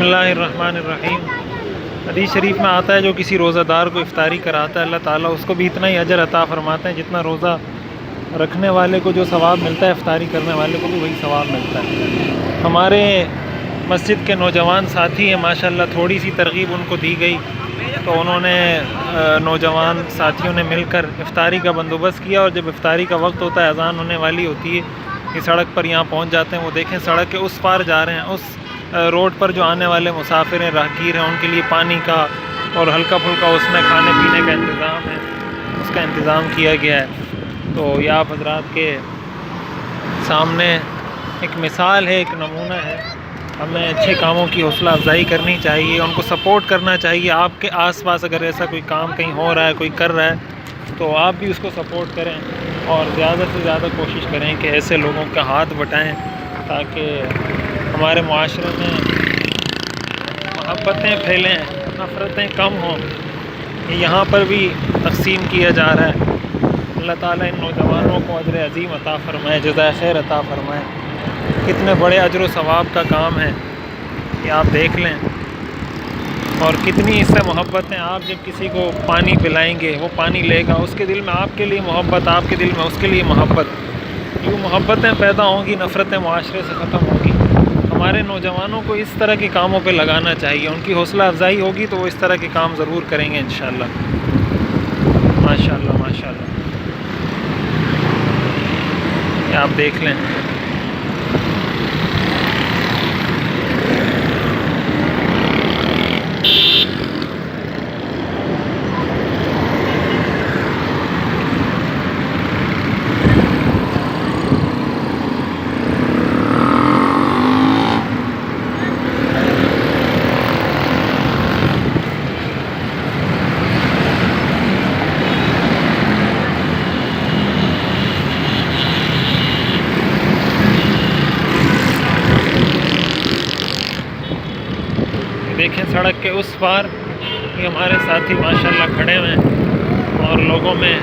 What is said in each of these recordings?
بسم اللہ الرحمن الرحیم۔ حدیث شریف میں آتا ہے جو کسی روزہ دار کو افطاری کراتا ہے اللہ تعالیٰ اس کو بھی اتنا ہی اجر عطا فرماتے ہیں جتنا روزہ رکھنے والے کو جو ثواب ملتا ہے افطاری کرنے والے کو بھی وہی ثواب ملتا ہے۔ ہمارے مسجد کے نوجوان ساتھی ہیں ماشاءاللہ، تھوڑی سی ترغیب ان کو دی گئی تو انہوں نے نوجوان ساتھیوں نے مل کر افطاری کا بندوبست کیا، اور جب افطاری کا وقت ہوتا ہے، اذان ہونے والی ہوتی ہے، یہ سڑک پر یہاں پہنچ جاتے ہیں۔ وہ دیکھیں سڑک کے اس پار جا رہے ہیں، اس روڈ پر جو آنے والے مسافر ہیں، راہگیر ہیں، ان کے لیے پانی کا اور ہلکا پھلکا اس میں کھانے پینے کا انتظام ہے، اس کا انتظام کیا گیا ہے۔ تو یہ آپ حضرات کے سامنے ایک مثال ہے، ایک نمونہ ہے۔ ہمیں اچھے کاموں کی حوصلہ افزائی کرنی چاہیے، ان کو سپورٹ کرنا چاہیے۔ آپ کے آس پاس اگر ایسا کوئی کام کہیں ہو رہا ہے، کوئی کر رہا ہے، تو آپ بھی اس کو سپورٹ کریں اور زیادہ سے زیادہ کوشش کریں کہ ایسے لوگوں کا ہاتھ بٹائیں تاکہ ہمارے معاشرے میں محبتیں پھیلیں، نفرتیں کم ہوں۔ یہاں پر بھی تقسیم کیا جا رہا ہے۔ اللہ تعالیٰ ان نوجوانوں کو اجر عظیم عطا فرمائے، جزائے خیر عطا فرمائے۔ کتنے بڑے اجر و ثواب کا کام ہے یہ آپ دیکھ لیں، اور کتنی اس سے محبت ہے۔ آپ جب کسی کو پانی پلائیں گے، وہ پانی لے گا، اس کے دل میں آپ کے لیے محبت، آپ کے دل میں اس کے لیے محبت، یوں محبتیں پیدا ہوں گی، نفرتیں معاشرے سے ختم ہوں گی۔ ہمارے نوجوانوں کو اس طرح کے کاموں پہ لگانا چاہیے، ان کی حوصلہ افزائی ہوگی تو وہ اس طرح کے کام ضرور کریں گے انشاءاللہ۔ ماشاءاللہ ماشاءاللہ، یہ آپ دیکھ لیں۔ دیکھیں سڑک کے اس پار یہ ہمارے ساتھی ماشاءاللہ کھڑے ہوئے ہیں اور لوگوں میں،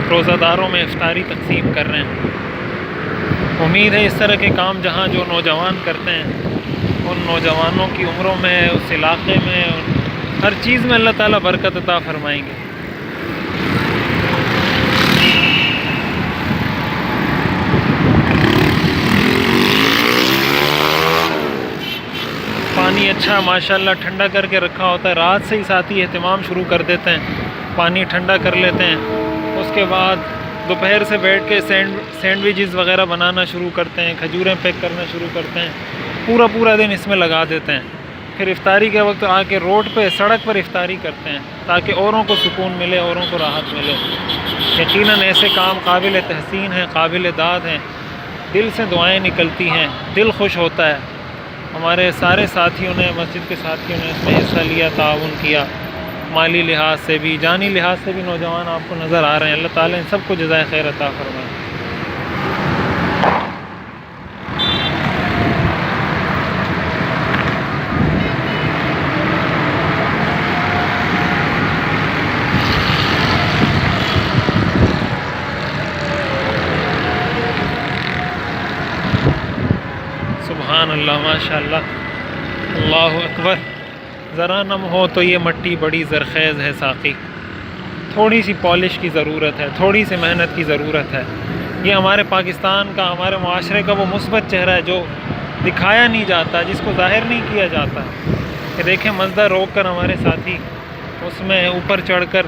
روزہ داروں میں افطاری تقسیم کر رہے ہیں۔ امید ہے اس طرح کے کام جہاں جو نوجوان کرتے ہیں، ان نوجوانوں کی عمروں میں، اس علاقے میں، ہر چیز میں اللہ تعالیٰ برکت عطا فرمائیں گے۔ پانی اچھا ماشاءاللہ ٹھنڈا کر کے رکھا ہوتا ہے، رات سے ہی ساتھی اہتمام شروع کر دیتے ہیں، پانی ٹھنڈا کر لیتے ہیں۔ اس کے بعد دوپہر سے بیٹھ کے سینڈوچز وغیرہ بنانا شروع کرتے ہیں، کھجوریں پیک کرنا شروع کرتے ہیں، پورا دن اس میں لگا دیتے ہیں۔ پھر افطاری کے وقت آ کے روڈ پہ، سڑک پر افطاری کرتے ہیں تاکہ اوروں کو سکون ملے، اوروں کو راحت ملے۔ یقیناً ایسے کام قابل تحسین ہیں، قابل داد ہیں، دل سے دعائیں نکلتی ہیں، دل خوش ہوتا ہے۔ ہمارے سارے ساتھیوں نے، مسجد کے ساتھیوں نے اس میں حصہ لیا، تعاون کیا، مالی لحاظ سے بھی، جانی لحاظ سے بھی نوجوان آپ کو نظر آ رہے ہیں۔ اللہ تعالیٰ ان سب کو جزائے خیر عطا فرمائے۔ سبحان اللہ، ماشاءاللہ، اللہ اکبر۔ ذرا نم ہو تو یہ مٹی بڑی زرخیز ہے ساقی، تھوڑی سی پالش کی ضرورت ہے، تھوڑی سی محنت کی ضرورت ہے۔ یہ ہمارے پاکستان کا، ہمارے معاشرے کا وہ مثبت چہرہ ہے جو دکھایا نہیں جاتا، جس کو ظاہر نہیں کیا جاتا۔ کہ دیکھیں مزدہ روک کر ہمارے ساتھی اس میں اوپر چڑھ کر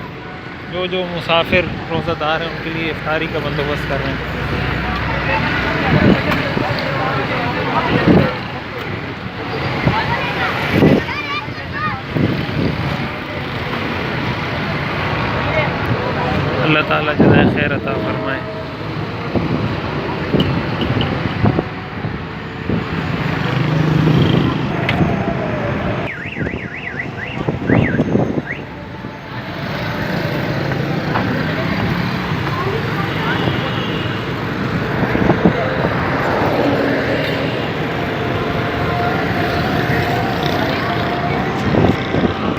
جو مسافر روزہ دار ہیں ان کے لیے افطاری کا بندوبست کر رہے ہیں۔ اللہ تعالیٰ جزائے خیر عطا